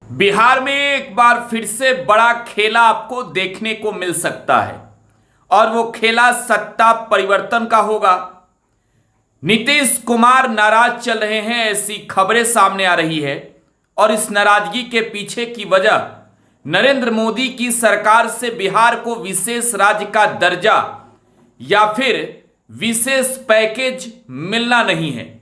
बिहार में एक बार फिर से बड़ा खेला आपको देखने को मिल सकता है और वो खेला सत्ता परिवर्तन का होगा। नीतीश कुमार नाराज चल रहे हैं, ऐसी खबरें सामने आ रही है और इस नाराजगी के पीछे की वजह नरेंद्र मोदी की सरकार से बिहार को विशेष राज्य का दर्जा या फिर विशेष पैकेज मिलना नहीं है।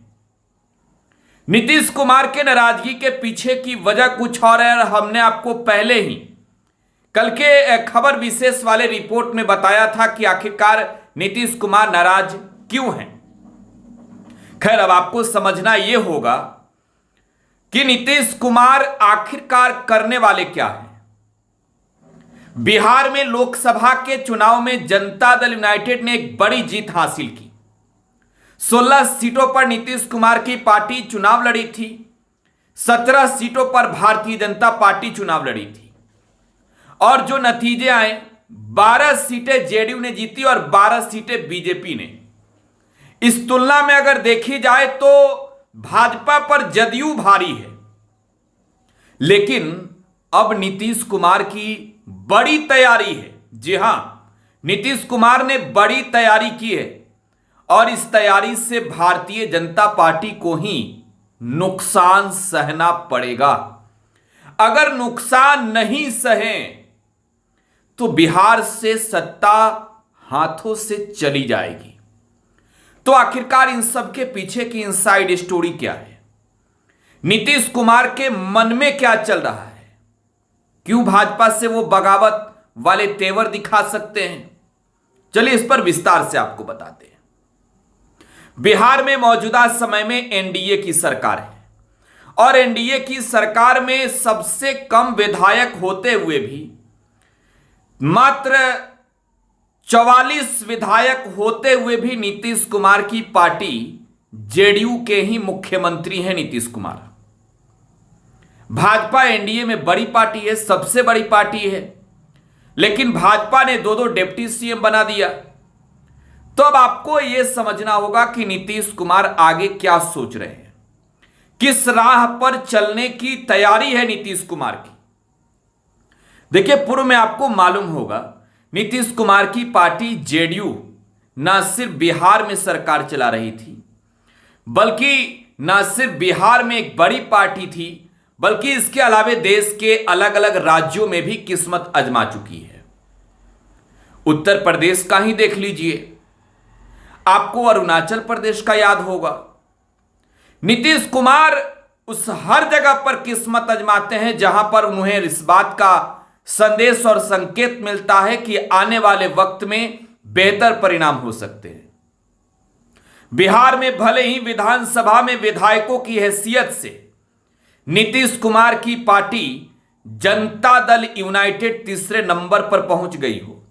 नीतीश कुमार के नाराजगी के पीछे की वजह कुछ और है और हमने आपको पहले ही कल के खबर विशेष वाले रिपोर्ट में बताया था कि आखिरकार नीतीश कुमार नाराज क्यों हैं। खैर, अब आपको समझना यह होगा कि नीतीश कुमार आखिरकार करने वाले क्या हैं। बिहार में लोकसभा के चुनाव में जनता दल यूनाइटेड ने एक बड़ी जीत हासिल की। 16 सीटों पर नीतीश कुमार की पार्टी चुनाव लड़ी थी, 17 सीटों पर भारतीय जनता पार्टी चुनाव लड़ी थी और जो नतीजे आए 12 सीटें जेडीयू ने जीती और 12 सीटें बीजेपी ने। इस तुलना में अगर देखी जाए तो भाजपा पर जदयू भारी है, लेकिन अब नीतीश कुमार की बड़ी तैयारी है। जी हां, नीतीश कुमार ने बड़ी तैयारी की है और इस तैयारी से भारतीय जनता पार्टी को ही नुकसान सहना पड़ेगा। अगर नुकसान नहीं सहें तो बिहार से सत्ता हाथों से चली जाएगी। तो आखिरकार इन सब के पीछे की इनसाइड स्टोरी क्या है, नीतीश कुमार के मन में क्या चल रहा है, क्यों भाजपा से वो बगावत वाले तेवर दिखा सकते हैं, चलिए इस पर विस्तार से आपको बताते हैं। बिहार में मौजूदा समय में एनडीए की सरकार है और एनडीए की सरकार में सबसे कम विधायक होते हुए भी मात्र 44 विधायक होते हुए भी नीतीश कुमार की पार्टी जेडीयू के ही मुख्यमंत्री हैं नीतीश कुमार। भाजपा एनडीए में बड़ी पार्टी है, सबसे बड़ी पार्टी है, लेकिन भाजपा ने दो डिप्टी सीएम बना दिया। तो अब आपको यह समझना होगा कि नीतीश कुमार आगे क्या सोच रहे हैं, किस राह पर चलने की तैयारी है नीतीश कुमार की। देखिए, पूर्व में आपको मालूम होगा नीतीश कुमार की पार्टी जेडीयू ना सिर्फ बिहार में सरकार चला रही थी, बल्कि ना सिर्फ बिहार में एक बड़ी पार्टी थी, बल्कि इसके अलावे देश के अलग अलग राज्यों में भी किस्मत आजमा चुकी है। उत्तर प्रदेश का ही देख लीजिए, आपको अरुणाचल प्रदेश का याद होगा। नीतीश कुमार उस हर जगह पर किस्मत आजमाते हैं जहां पर उन्हें इस बात का संदेश और संकेत मिलता है कि आने वाले वक्त में बेहतर परिणाम हो सकते हैं। बिहार में भले ही विधानसभा में विधायकों की हैसियत से नीतीश कुमार की पार्टी जनता दल यूनाइटेड तीसरे नंबर पर पहुंच गई हो,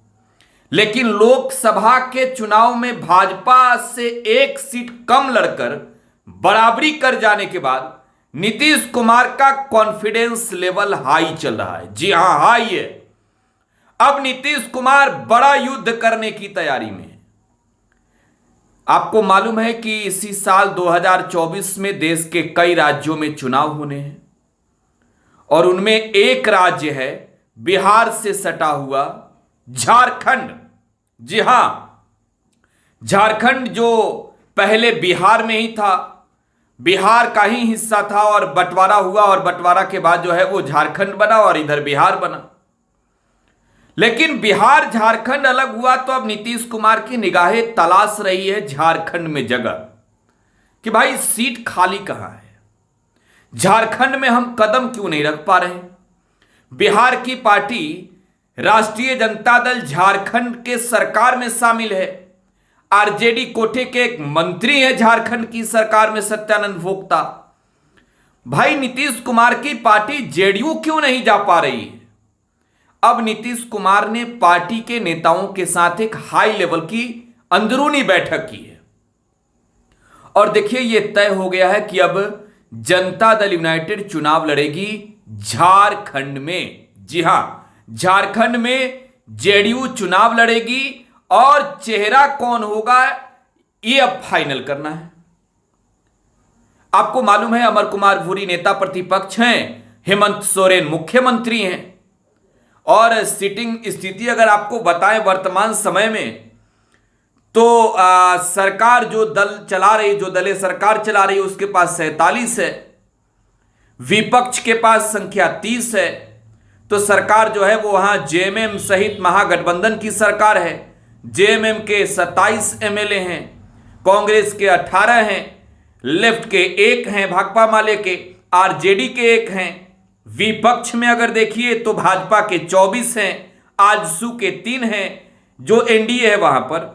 लेकिन लोकसभा के चुनाव में भाजपा से एक सीट कम लड़कर बराबरी कर जाने के बाद नीतीश कुमार का कॉन्फिडेंस लेवल हाई चल रहा है। जी हां, हाई है। अब नीतीश कुमार बड़ा युद्ध करने की तैयारी में है। आपको मालूम है कि इसी साल 2024 में देश के कई राज्यों में चुनाव होने हैं और उनमें एक राज्य है बिहार से सटा हुआ झारखंड। जी हां, झारखंड जो पहले बिहार में ही था, बिहार का ही हिस्सा था और बंटवारा हुआ और बंटवारा के बाद जो है वो झारखंड बना और इधर बिहार बना। लेकिन बिहार झारखंड अलग हुआ तो अब नीतीश कुमार की निगाहें तलाश रही है झारखंड में जगह कि भाई सीट खाली कहां है, झारखंड में हम कदम क्यों नहीं रख पा रहे। बिहार की पार्टी राष्ट्रीय जनता दल झारखंड के सरकार में शामिल है, आरजेडी कोटे के एक मंत्री हैं झारखंड की सरकार में, सत्यानंद भोक्ता। भाई नीतीश कुमार की पार्टी जेडीयू क्यों नहीं जा पा रही है। अब नीतीश कुमार ने पार्टी के नेताओं के साथ एक हाई लेवल की अंदरूनी बैठक की है और देखिए यह तय हो गया है कि अब जनता दल यूनाइटेड चुनाव लड़ेगी झारखंड में। जी हां, झारखंड में जेडीयू चुनाव लड़ेगी और चेहरा कौन होगा यह अब फाइनल करना है। आपको मालूम है अमर कुमार भूरी नेता प्रतिपक्ष हैं, हेमंत सोरेन मुख्यमंत्री हैं। और सिटिंग स्थिति अगर आपको बताएं वर्तमान समय में, तो सरकार जो दल चला रही, जो दलें सरकार चला रही है, उसके पास 47 है, विपक्ष के पास संख्या 30 है। तो सरकार जो है वो वहां जेएमएम सहित महागठबंधन की सरकार है। जेएमएम के 27 एमएलए हैं, कांग्रेस के 18 हैं, लेफ्ट के 1 हैं, भाकपा माले के, आरजेडी के 1 हैं। विपक्ष में अगर देखिए तो भाजपा के 24 हैं, आजसू के 3 हैं, जो एनडीए है वहां पर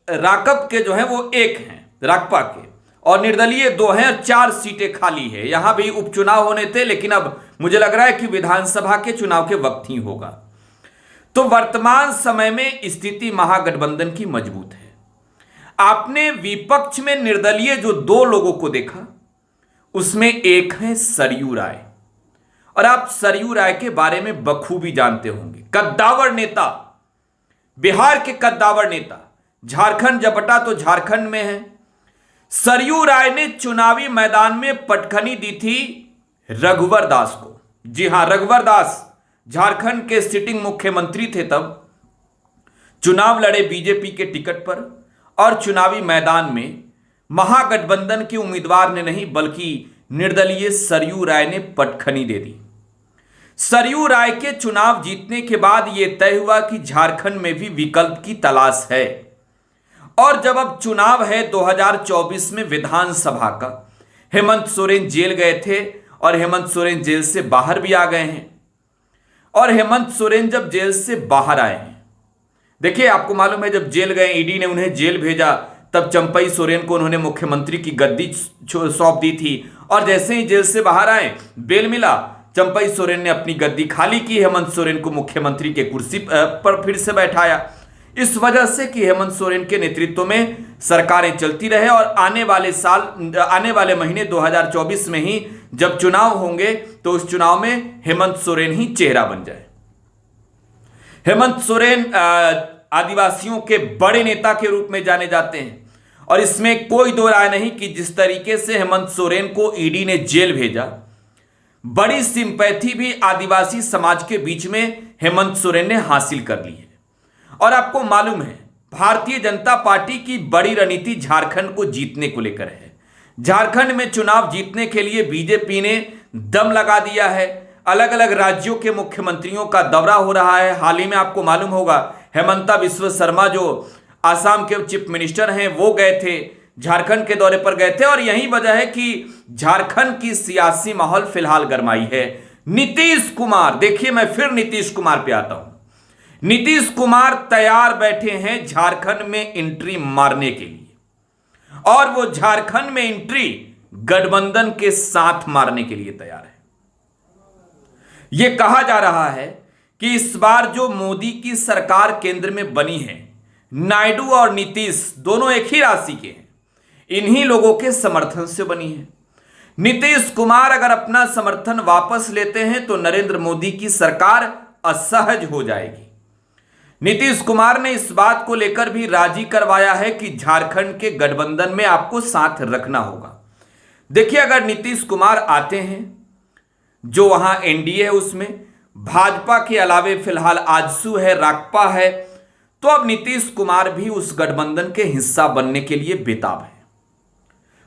राकप के जो है वो 1 हैं, राकपा के, और निर्दलीय 2 हैं और 4 सीटें खाली है। यहां भी उपचुनाव होने थे, लेकिन अब मुझे लग रहा है कि विधानसभा के चुनाव के वक्त ही होगा। तो वर्तमान समय में स्थिति महागठबंधन की मजबूत है। आपने विपक्ष में निर्दलीय जो 2 लोगों को देखा, उसमें एक है सरयू राय, और आप सरयू राय के बारे में बखूबी जानते होंगे। कद्दावर नेता, बिहार के कद्दावर नेता, झारखंड झपटा तो झारखंड में है। सरयू राय ने चुनावी मैदान में पटखनी दी थी रघुवर दास को। जी हां, रघुवर दास झारखंड के सिटिंग मुख्यमंत्री थे, तब चुनाव लड़े बीजेपी के टिकट पर, और चुनावी मैदान में महागठबंधन के उम्मीदवार ने नहीं बल्कि निर्दलीय सरयू राय ने पटखनी दे दी। सरयू राय के चुनाव जीतने के बाद यह तय हुआ कि झारखंड में भी विकल्प की तलाश है। और जब अब चुनाव है 2024 में विधानसभा का, हेमंत सोरेन जेल गए थे और हेमंत सोरेन जेल से बाहर भी आ गए हैं। और हेमंत सोरेन जब जेल से बाहर आए हैं, देखिए आपको मालूम है जब जेल गए, ईडी ने उन्हें जेल भेजा, तब चंपई सोरेन को उन्होंने मुख्यमंत्री की गद्दी सौंप दी थी। और जैसे ही जेल से बाहर आए, बेल मिला, चंपई सोरेन ने अपनी गद्दी खाली की, हेमंत सोरेन को मुख्यमंत्री के कुर्सी पर फिर से बैठाया। इस वजह से कि हेमंत सोरेन के नेतृत्व में सरकारें चलती रहे, और आने वाले महीने 2024 में ही जब चुनाव होंगे तो उस चुनाव में हेमंत सोरेन ही चेहरा बन जाए। हेमंत सोरेन आदिवासियों के बड़े नेता के रूप में जाने जाते हैं, और इसमें कोई दो राय नहीं कि जिस तरीके से हेमंत सोरेन को ईडी ने जेल भेजा, बड़ी सिंपैथी भी आदिवासी समाज के बीच में हेमंत सोरेन ने हासिल कर ली है। और आपको मालूम है भारतीय जनता पार्टी की बड़ी रणनीति झारखंड को जीतने को लेकर है। झारखंड में चुनाव जीतने के लिए बीजेपी ने दम लगा दिया है। अलग अलग राज्यों के मुख्यमंत्रियों का दौरा हो रहा है। हाल ही में आपको मालूम होगा हेमंता बिस्वा शर्मा जो आसाम के चीफ मिनिस्टर हैं, वो गए थे, झारखंड के दौरे पर गए थे। और यही वजह है कि झारखंड की सियासी माहौल फिलहाल गरमाई है। नीतीश कुमार, देखिए मैं फिर नीतीश कुमार पे आता हूं। नीतीश कुमार तैयार बैठे हैं झारखंड में एंट्री मारने के लिए, और वो झारखंड में एंट्री गठबंधन के साथ मारने के लिए तैयार है। यह कहा जा रहा है कि इस बार जो मोदी की सरकार केंद्र में बनी है, नायडू और नीतीश दोनों एक ही राशि के हैं, इन्हीं लोगों के समर्थन से बनी है। नीतीश कुमार अगर अपना समर्थन वापस लेते हैं तो नरेंद्र मोदी की सरकार असहज हो जाएगी। नीतीश कुमार ने इस बात को लेकर भी राजी करवाया है कि झारखंड के गठबंधन में आपको साथ रखना होगा। देखिए अगर नीतीश कुमार आते हैं, जो वहां एनडीए है उसमें भाजपा के अलावे फिलहाल आजसू है, राकपा है, तो अब नीतीश कुमार भी उस गठबंधन के हिस्सा बनने के लिए बेताब है।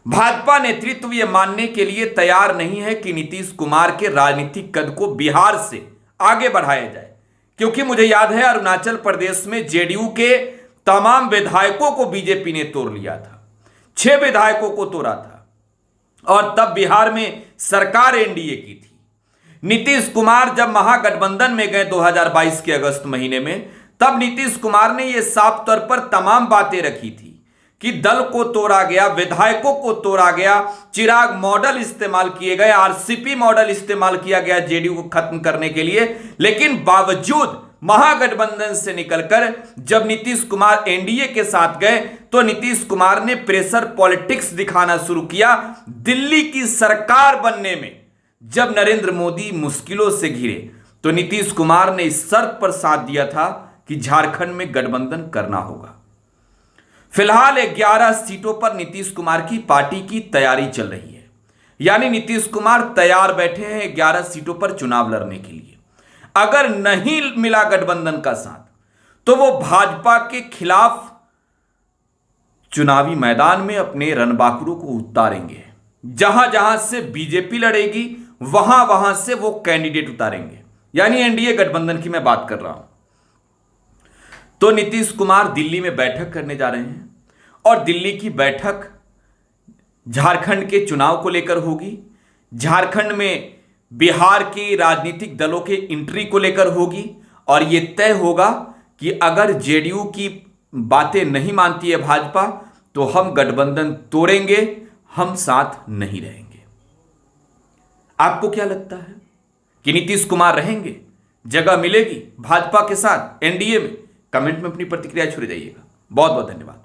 भाजपा नेतृत्व यह मानने के लिए तैयार नहीं है कि नीतीश कुमार के राजनीतिक कद को बिहार से आगे बढ़ाया जाए, क्योंकि मुझे याद है अरुणाचल प्रदेश में जेडीयू के तमाम विधायकों को बीजेपी ने तोड़ लिया था, 6 विधायकों को तोड़ा था, और तब बिहार में सरकार एनडीए की थी। नीतीश कुमार जब महागठबंधन में गए 2022 के अगस्त महीने में, तब नीतीश कुमार ने यह साफ तौर पर तमाम बातें रखी थी कि दल को तोड़ा गया, विधायकों को तोड़ा गया, चिराग मॉडल इस्तेमाल किए गए, आरसीपी मॉडल इस्तेमाल किया गया जेडीयू को खत्म करने के लिए। लेकिन बावजूद महागठबंधन से निकलकर जब नीतीश कुमार एनडीए के साथ गए, तो नीतीश कुमार ने प्रेशर पॉलिटिक्स दिखाना शुरू किया। दिल्ली की सरकार बनने में जब नरेंद्र मोदी मुश्किलों से घिरे, तो नीतीश कुमार ने इस शर्त पर साथ दिया था कि झारखंड में गठबंधन करना होगा। फिलहाल 11 सीटों पर नीतीश कुमार की पार्टी की तैयारी चल रही है। यानी नीतीश कुमार तैयार बैठे हैं 11 सीटों पर चुनाव लड़ने के लिए। अगर नहीं मिला गठबंधन का साथ तो वो भाजपा के खिलाफ चुनावी मैदान में अपने रणबांकुरों को उतारेंगे। जहां जहां से बीजेपी लड़ेगी वहां वहां से वो कैंडिडेट उतारेंगे, यानी एनडीए गठबंधन की मैं बात कर रहा हूं। तो नीतीश कुमार दिल्ली में बैठक करने जा रहे हैं और दिल्ली की बैठक झारखंड के चुनाव को लेकर होगी। झारखंड में बिहार के राजनीतिक दलों के एंट्री को लेकर होगी और यह तय होगा कि अगर जेडीयू की बातें नहीं मानती है भाजपा तो हम गठबंधन तोड़ेंगे, हम साथ नहीं रहेंगे। आपको क्या लगता है कि नीतीश कुमार रहेंगे, जगह मिलेगी भाजपा के साथ एनडीए में? कमेंट में अपनी प्रतिक्रिया छोड़ जाइएगा। बहुत बहुत धन्यवाद।